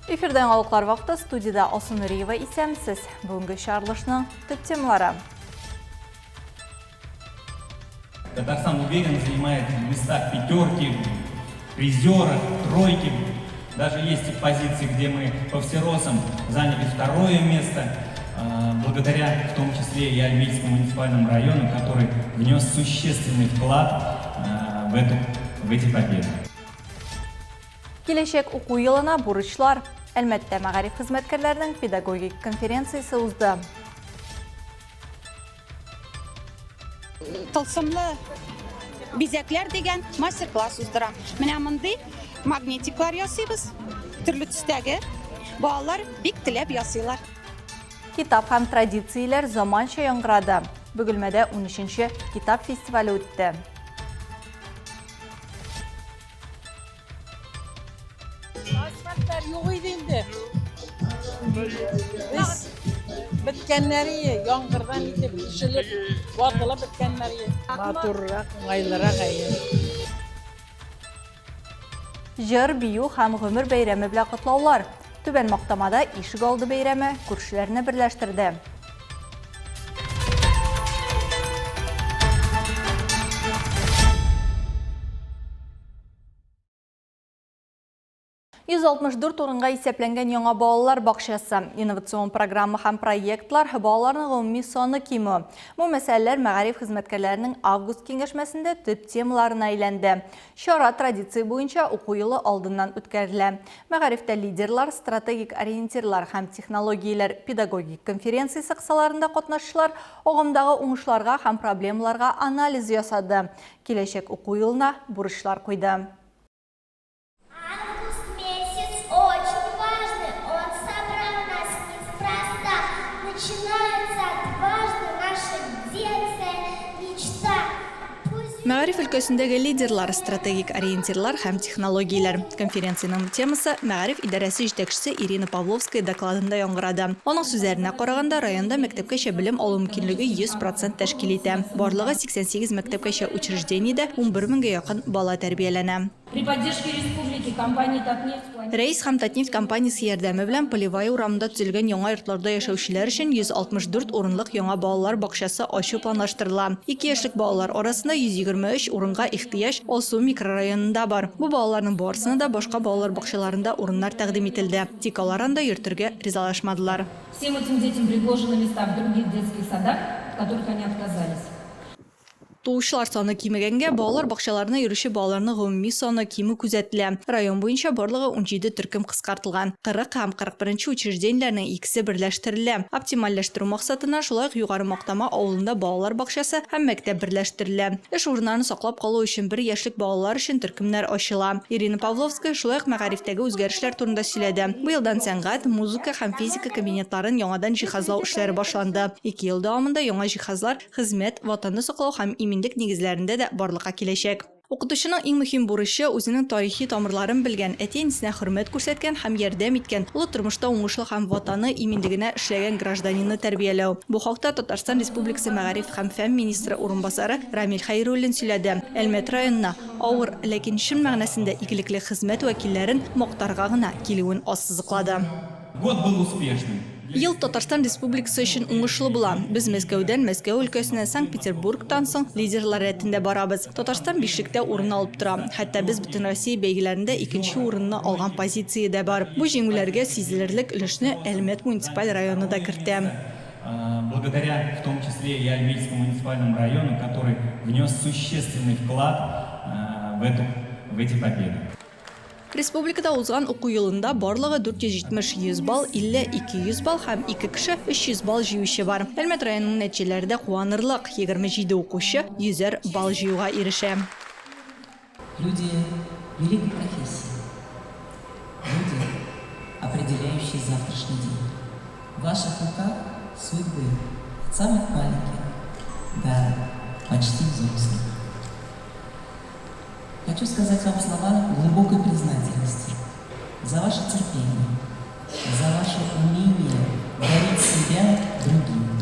Эфирден алықлар вақты студияда Алсын Нұриева исәмсіз. Бүгінгі шарылышның түп темалары. Татарстан уверенно занимает места в пятерке, призерах, тройке. Даже есть позиции, где мы по всеросам заняли второе место, благодаря в том числе и Альметьевскому муниципальному району, который внес существенный вклад в эти победы. Келешек оқу йылына бурычлар, әлмәттә мәгариф хезмәткәрләренең педагогик конференциясе узды. Тылсымлы бизәкләр дигән мастер-класс уздырам. Менә мондый магнитиклар ясыйбыз. Төрле төстәге балалар бик теләп ясыйлар. Китап һәм традицияләр заманча яңгырады. Бөгелмәдә 13-нче китап фестивале үтте. Asfaltlar yok idi indi. Biz bitkenleri yağmurdan itip düşülüp vatıla bitkenleri maturrak, maylırak ayır. Jыр, бию һәм гомер бәйрәме белән котлаулар. Түбән Мактамада ишек алды бәйрәме күршеләрне берләштерде. $164 урынга исәпләнгән яңа балалар бакчасы, инновацион программа һәм проектлар балаларның гомуми саны кимү. Бу мәсьәләләр мәгариф хезмәткәрләренең август киңәшмәсендә төп темаларына әйләнде. Чара традиция буенча уку елы алдыннан үткәрелә. Мәгарифтә лидерлар, стратегик ориентирлар һәм технологияләр педагогик конференциясе кысаларында катнашучылар агымдагы уңышларга һәм проблемаларга анализ ясады. Киләчәк уку елына бурычлар куйды. Мәгариф өлкәсендәге лидерлар, стратегик ориентирлар һәм технологияләр. Конференциянең темасы мәгариф идарәсе җитәкчесе Ирина Павловская докладында яңгырады. Аның сүзләренә караганда, районда мәктәпкәчә белем алу мөмкинлеге 100% тәшкил итә. Барлыгы 88 мәктәпкәчә учреждениедә 11 меңгә якын бала тәрбияләнә. При поддержке республики компании «Татнефть» Рейс һәм Татнефть компаниясе ярдәме белән Полевая урамында төзелгән яңа йортларда яшәүчеләр өчен 164 урынлык яңа балалар бакчасы ачу планлаштырыла. 2 яшьлек балалар арасында 123 урынга ихтыяҗ Алсу микрорайонында бар. Бу балаларның барысына да башка балалар бакчаларында урыннар тәкъдим ителде. Тик алар анда йөртергә ризалашмадылар. Всем этим детям предложены места в других детских садах, в которых они отказались. Туучылар саны кимегәнгә, балалар бакчаларына йөрүче балаларның гомуми саны кимү күзәтелә. Район буенча барлыгы 17 төркем кыскартылган. 40 һәм 41 учреждениеләрнең икесе берләштерелә. Оптимальләштерү максатына шулай югары Мактама авылында балалар бакчасы һәм мәктәп берләштерелә. Эш урыннарын саклап калу өчен 1 яшьлек балалар өчен төркемнәр ачыла. Ирина Павловская шулай мәгарифтәге үзгәрешләр турында сөйләде. Бу елдан сәнгать, музыка һәм физика кабинетларын яңадан җиһазлау эшләре башланды. 2 ел дәвамында яңа җиһазлар хезмәт, ватанны саклау һәм иминлек нигезләрендә дә барлыкка киләчәк. Укытучының иң мөһим бурычы үзенең тарихи тамырларын белгән, әти-әнисенә хөрмәт күрсәткән һәм ярдәм иткән, улы тормышта уңышлы һәм ватаны иминлегенә эшләгән гражданинны тәрбияләү. Бу хакта Татарстан Республикасы мәгариф һәм фән министры урынбасары Рамил Хәйруллин сөйләде. Әлмәт районына авыр, ләкин чын мәгънәсендә игелекле хезмәт вәкилләрен мактарга гына килүен ассызыклады. Год был успешным. Ел Татарстан Республикасы өчен уңышлы була. Без Мәскәүдән, Мәскәү өлкәсенә, Санкт-Петербургтан соң лидерлар рәтендә барабыз. Татарстан бишлектә урын алып тора. Хәтта без бөтен Россия бәйгеләрендә 2нче урынны алган позициядә бар. Бу җиңүләргә сизелерлек өлешне Әлмәт муниципаль районы да кертә. Благодаря в том числе и Альметьевскому муниципальному району, который внес существенный вклад в эти победы. Республикада узган уку елында барлыгы 470-100 балл, 50-200 балл һәм 2 кеше 300 балл җыючы бар. Әлмәт районының нәтиҗәләре куанырлык. 27 укучы 100 балл җыюга ирешә. Люди великой профессии. Люди, определяющие завтрашний день. В ваших руках судьбы от самых маленьких до почти взрослых. Хочу сказать вам слова глубокой признательности за ваше терпение, за ваше умение дарить себя другим,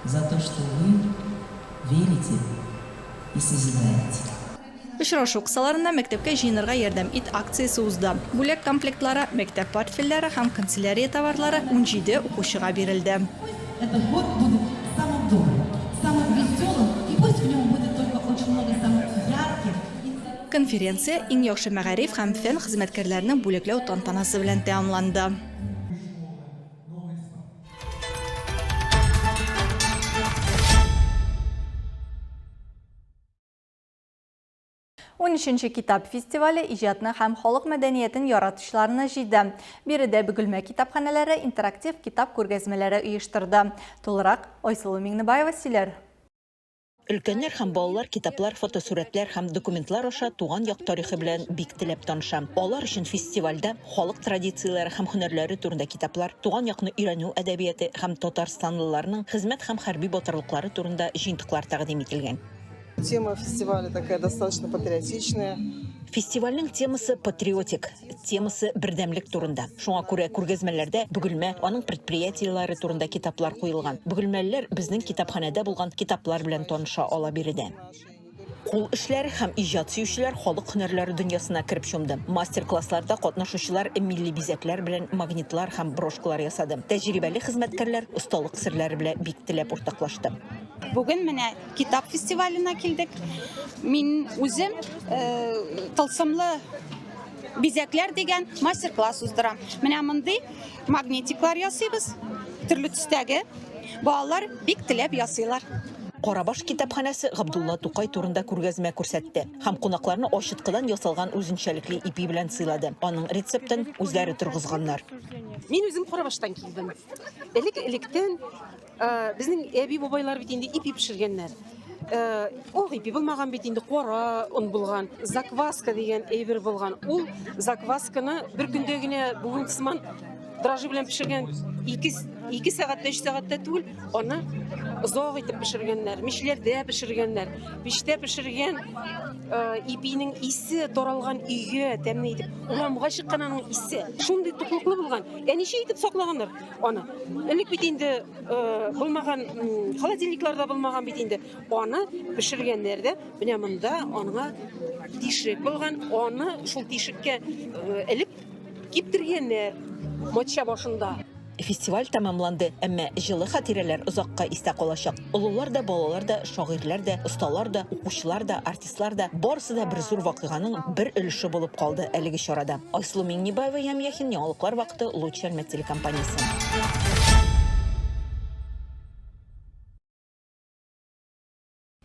за то, что вы верите и созидаете. Очрашу кысаларында мәктәпкә җыенырга ярдәм ит акциясе узды. Бүләк комплектлары, мәктәп портфельләре һәм канцелярия товарлары 17 укучыга бирелде. Этот год будет самым добрым, самым веселым, и пусть в нем будет только очень много самых ярких. Конференция иң яхшы мәгариф һәм фән хезмәткәрләренең бүләкләү тантанасы белән тәмамланды. 13-нче китап фестивале иҗатны һәм халык мәдәниятен яратучыларны җыйды. Биредә Бөгелмә китапханәләре интерактив китап күргәзмәләре оештырды. Тулырак Айсылу Миңнебаева сөйләр. Өлкәннәр һәм балалар китаплар, фотосурәтләр һәм документлар аша туган як тарихы белән бик теләп таныша. Алар өчен фестивальдә халык традицияләре һәм һөнәрләре турында китаплар, туган якны өйрәнү әдәбияты һәм татарстанлыларның хезмәт һәм хәрби батырлыклары турында җыентыклар тәкъдим ителгән. Тема фестиваля такая достаточно патриотичная. Фестивальнең темасы патриотик, темасы бердәмлек турында. Шуңа күрә күргәзмәләрдә Бөгелмә, аның предприятиеләре турында китаплар куелган. Бөгелмәлеләр безнең китапханәдә булган китаплар белән таныша ала биредә. Кул эшләре һәм иҗат сөючеләр халык һөнәрләре дөньясына кереп чумды. Мастер-классларда катнашучылар милли бизәкләр белән магнитлар һәм брошкалар ясады. Тәҗрибәле хезмәткәрләр осталык серләре белән бик теләп уртаклашты. Бүген менә китап фестиваленә килдек. Мин үзем тылсымлы бизәкләр дигән мастер-класс уздырам. Менә мондый магнитиклар ясыйбыз. Төрле төстәге. Балалар бик теләп ясыйлар. Карабаш китапханәсе Габдулла Тукай турында күргәзмә күрсәтте һәм кунакларны ашыткыдан ясалган үзенчәлекле ипи белән сыйлады. Аның рецептын үзләре торгызганнар. Мин үзем Карабаштан килдем. Электен безнең әби бабайлар бит инде ипи пешергәннәр. Ох, ипи булмаган бит инде кара он булган, закваска дигән әйбер булган. Ул заквасканы бер көндә генә бүген сыман дрожжи белән пешергән 2 сәгатьтә 3 сәгатьтә түгел, аны озак итеп пешергәннәр, мишләрдә пешергәннәр. Пештә пешергән ипинең исе таралган өйгә тәмле итеп, урамга чыккан аның исе. Шундый туклыклы булган. Ничә итеп саклаганнар аны. Элек бит инде булмаган холодильникларда булмаган бит инде. Аны пешергәннәр дә, менә монда аңа тишек булган, аны шул тишеккә элеп киптергәннәр матча башында. Фестиваль тәмамланды, әмма җылы хатирәләр озакка истә калачак. Олылар да, балалар да, шагыйрьләр да, осталар да, укучылар да, артистлар да, барысы да бер зур вакыйганың бер өлеше булып калды әлеге чарада. Айсылу Миңнебаева, Яхин, яңалыклар вакыты, Лучи Әлмәт телекомпаниясе.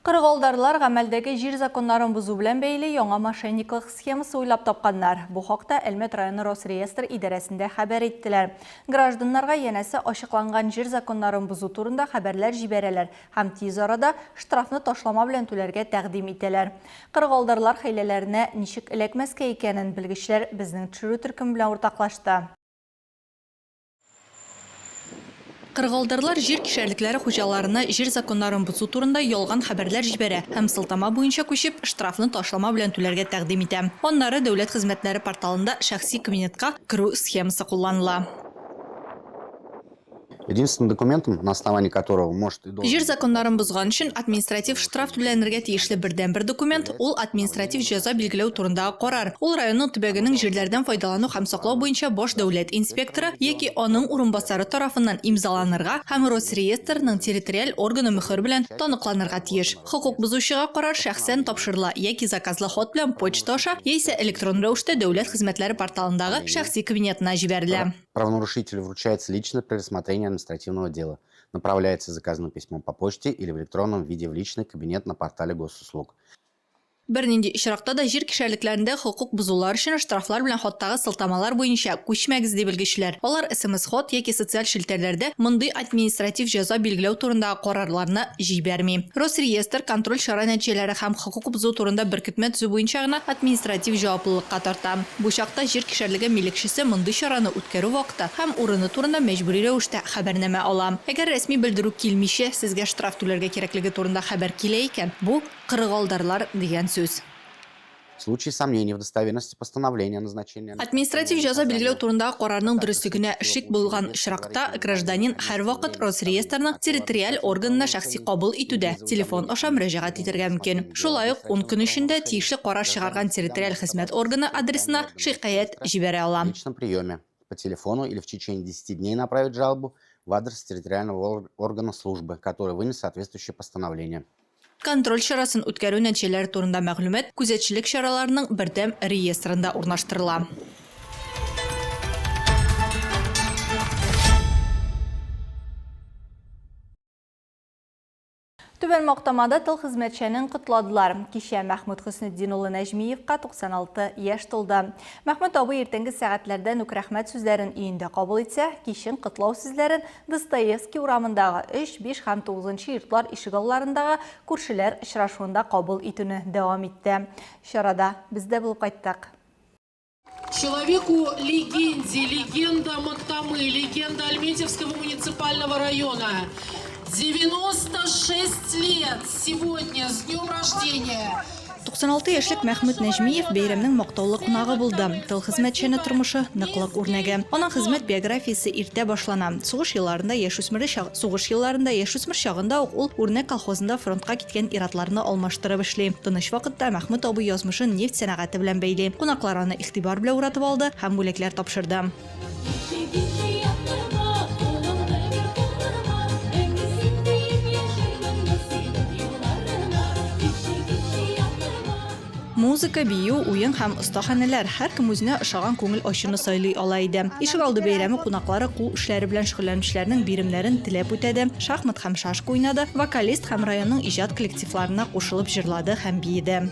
Кыргылдарлар гамәлдәге җир законнарын бузу белән бәйле яңа мошенниклык схемасы уйлап тапканнар. Бу хакта Әлмәт районы Росреестр идарәсендә хәбәр иттеләр. Гражданнарга янәсе ачыкланган җир законнарын бузу турында хәбәрләр җибәрәләр һәм тиз арада штрафны ташлама белән түләргә тәкъдим итәләр. Кыргылдарлар хәйләләренә ничек эләкмәскә икәнен белгечләр безнең төшерү төркем белән уртаклашты. Кыргылдарлар җир кишәрлекләре хуҗаларына җир законнарын бузу турында ялган хәбәрләр җибәрә һәм сылтама буенча күчеп штрафны ташлама белән түләргә тәкъдим итә. Аннары дәүләт хезмәтләре порталында шәхси кабинетка керү схемасы кулланыла. Единственным документом, на основании которого может и должен... Җир законнарын бузган өчен административ штраф түләнергә тиешле бердән-бер документ ул административ җәза билгеләү турындагы карар. Ул районның төбәгенең җирләрдән файдалану һәм саклау буенча баш дәүләт инспекторы яки аның урынбасары тарафыннан имзаланырга һәм Росреестрның территориаль органы мөхөр белән таныкланырга тиеш. Хокук бузучыга карар шәхсән тапшырыла яки заказлы хат белән почта аша яисә электрон рәвештә дәүләт хезмәтләре порталындагы шәхси кабинетына җибәрелә. Правонарушителю вручается лично при рассмотрении административного дела. Направляется заказным письмом по почте или в электронном виде в личный кабинет на портале госуслуг. Бернинди очракта да җир кишәрлекләрендә хокук бузулар өчен штрафлар белән хаттагы сылтамалар буенча күчмәгез дип белгечләр. Алар SMS-хат яки социаль шелтәрләрдә мондый административ җәза билгеләү турындагы карарларны җибәрми. Росреестр контроль чара нәтиҗәләре һәм хокук бузу турында беркетмә төзү буенча гына административ җаваплылыкка тарта. Бу чакта җир кишәрлеге милекчесе мондый чараны үткәрү вакыты һәм урыны турында мәҗбүри рәвештә хәбәрнамә ала. Әгәр рәсми белдерү килмичә сезгә штраф түләргә кирәклеге турында хәбәр килә икән, бу кыргылдарлар дигән сүз. В случае сомнений в достоверности постановления о назначении... Административ жаза белгілеу турындагы карарның дөрестлегенә шик булган очракта гражданин һәр вакыт Росреестрның территориаль органына шәхси кабул итүдә телефон аша мөрәҗәгать итәргә мөмкин. Шулай ук 10 көн эчендә тиешле карар чыгарган территориаль хезмәт органы адресына шикаят җибәрә ала. В личном приеме по телефону или в течение 10 дней направить жалобу в адрес территориального органа службы, который вынес соответствующее постановление. Контроль чарасын үткәрү нәтиҗәләре турында мәгълүмат күзәтчелек чараларының бердәм реестрында урнаштырыла. Түбән Мактамада тыл хезмәтчәнен кытладылар. Кичә Мәхмүд Хөснетдин улы Нәҗмиевка 96 яшь тулды. Мәхмүд абый иртәнге сәгатьләрдә үк рәхмәт сүзләрен өендә кабул итсә, кичен кытлау сүзләрен Достоевский урамындагы 3, 5 һәм 9 йортлар ишегалларындагы күршеләр очрашуында кабул итүне дәвам итте. Чарада без дә булып кайттык. Человеку-легенде, легенда Мактамы, легенда Альметьевского муниципального района. 96 лет сегодня, с днем рождения! 96 яшьлек Мәхмүд Нәҗмиев бәйрәмнең мактаулы кунагы булды. Тыл хезмәтчәне тормышы ныклык үрнәге. Аның хезмәт биографиясе иртә башлана. Сугыш елларында яшүсмер чагында ук ул үрнәк колхозында фронтка киткән иратларны алмаштырып эшли. Тыныч вакытта Мәхмүд абый язмышын нефть сәнәгате белән бәйли. Кунаклар аны игътибар белән уратып алды һәм бүләкләр тапшырды. Музыка, бию, уен һәм остаханәләр һәркем үзенә ошаган күңел ачуны сайлый ала иде. Ишегалды бәйрәме кунаклары кул эшләре белән шөгыльләнүчеләрнең биремнәрен теләп үтәде, шахмат һәм шашка уйнады, вокалист һәм районның иҗат коллективларына кушылып җырлады һәм биеде.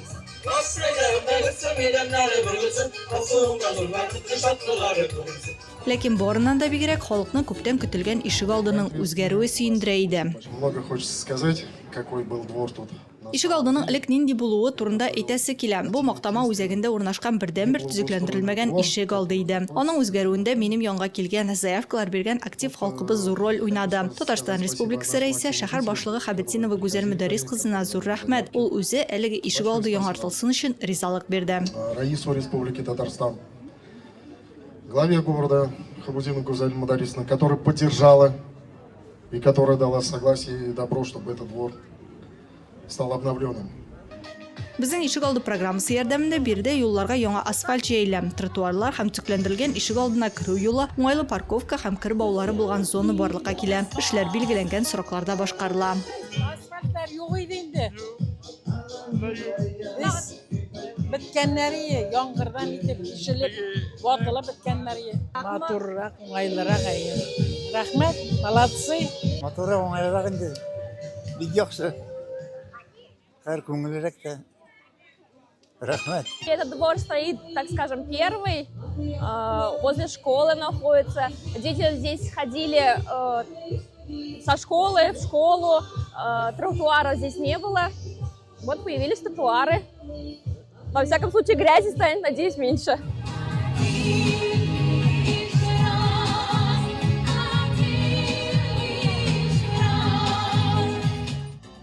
Ләкин барыннан да бигрәк халыкның күптән көтелгән ишегалдының үзгәрүе сөендерә иде. Много хочется сказать, какой был двор тут. Ишегалдының элек нинди булуы турында әйтәсе килә. Бу Мактама үзәгендә урнашкан бердән-бер төзекләндерелмәгән ишегалды иде. Аның үзгәрүендә минем янга килгән заявкалар биргән актив халкыбыз зур роль уйнады. Татарстан Республикасы рәисе шәһәр башлыгы Хәбетдинова Гүзәл Мөдәррис кызына зур рәхмәт. Ул үзе әлеге ишегалды яңартылсын өчен ризалык бирде. Раису Республики Татарстан, главе города Хәбетдинова Гүзәл Мөдәррисна, которая поддержала и которая дала согласие и добро, чтобы этот двор стал обновленным. Безнең ишегалды программасы ярдәмендә биредә юлларга яңа асфальт җәелә, тротуарлар һәм төзекләндерелгән ишегалдына керү юлы, уңайлы парковка һәм кыр баулары булган зона барлыкка килә. Эшләр билгеләнгән срокларда башкарыла. Асфальтлар юк иде инде. Без беткәннәре яңгырдан итеп ишелеп, ватылып беткәннәре. Матуррак, уңайлырак әйе. Рәхмәт, молодцы. Матуррак, уңайлырак инде. Бик яхшы. Этот двор стоит, так скажем, первый, возле школы находится. Дети здесь ходили со школы в школу, тротуаров здесь не было. Вот появились тротуары. Во всяком случае, грязи станет, надеюсь, меньше.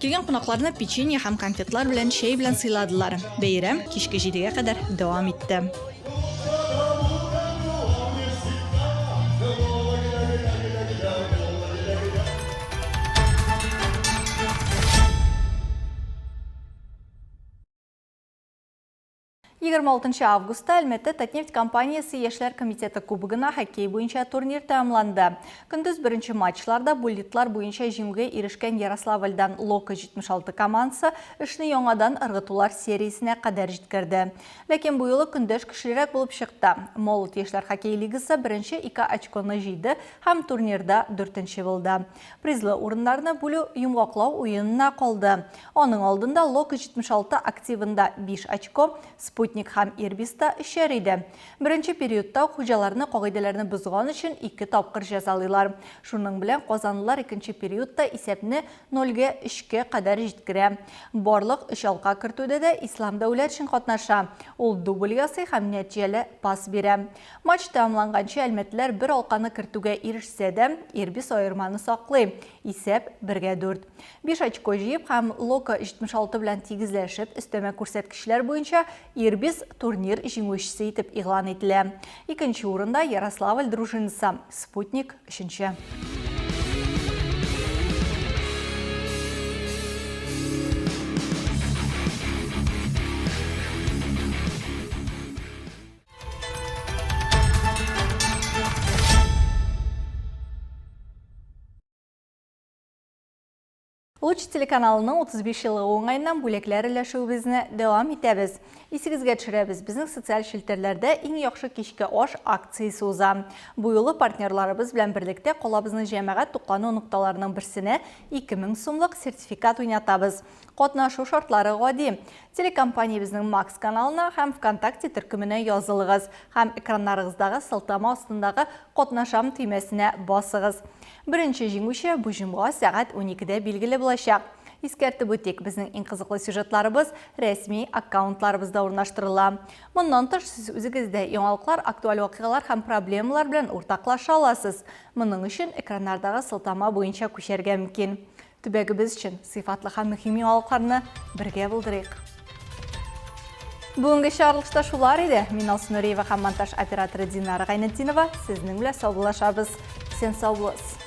Килгән кунакларны печенье һәм конфетлар белән чәй белән сыйладылар. Бәйрәм кичке 7-гә кадәр дәвам итте. Егерме 6 августта Әлмәттә Татнефть компаниясы Яшьләр комитеты кубогына хоккей буенча турнир тәмамланды. Көндез беренче матчларда буллитлар буенча җиңүгә ирешкән Ярославльдан Лока 76 командасы эшне яңадан ыргытулар сериясенә кадәр җиткерде. Ләкин бу юлы көндәш көчлерәк булып чыкты. Молот Яшьләр хоккей лигасы беренче 2 очконы җыйды һәм турнирда 4-нче булды. Призлы урыннарны бүлү йомгаклау уенына калды. Аның алдында Лока 76 активында 5 очко, Спутник һәм Ирбиста эшәр иде. Беренче периодта хуҗаларны кагыйдәләрне бозган өчен 2 тапкыр җәзалыйлар. Шуның белән казанлылар икенче периодта исәпне 0-3-кә кадәр җиткерә. Барлык 3 алка кертүдә дә Ислам Дәүләтшин катнаша. Ул дубль ясый һәм нәтиҗәле пас бирә. Матч тәмамланганчы әлмәтләр 1 алканы кертүгә ирешсә дә, Ирбис аерманы саклый. Исәп 1-4. 5 очко җыеп һәм Лока 76 белән тигезләшеп, өстәмә күрсәткечләр буенча Ирбис Лебес турнир жеңушісі етіп иғлан етілі. Екінші орында Ярославль дружинысы Спутник үшінші. Луч телеканалының 35 жылғы оңайынан бөлеклер іләшуімізді давам етеміз. Есігізге түсіреміз біздің социал шелтерлерді ең яқшы кешкі ош акциясы уза. Бұйылы партнерларыбыз білән бірлікте қолабызның жәмәғат тұқлану нұқталарының бірсіне 2000 сумлық сертификат ойнатабыз. Қотнашу шартлары ғади. Телекомпания біздің Макс каналына һәм ВКонтакте түркіміне язылығыз. Һәм экрандарыңыздағы сылтама астындағы қотнашам түймесіне басығыз. Бірінші жеңуші бұл жұмға сағат 12-де белгілі болашақ. Ескертіп өтек біздің ең қызықлы сюжетларыбыз ресми аккаунтларыбызда орнаштырыла. Мұнан тыш сіз өзіңізде яңалықлар, актуаль оқиғалар һәм проблемалар белән ортаклаша аласыз. Мұның үшін экрандардағы сылтама бойынша күшерге мөмкин. Төбәгебез үшін сыйфатлы һәм мөһим яңалыкларны бергә булдырыйк. Бүгінгі шарлықшта шулар еді. Мин Алсынуриева һәм монтаж операторы Динара Гайнетдинова сезнең белән саубуллашабыз. Сен сау булыгыз.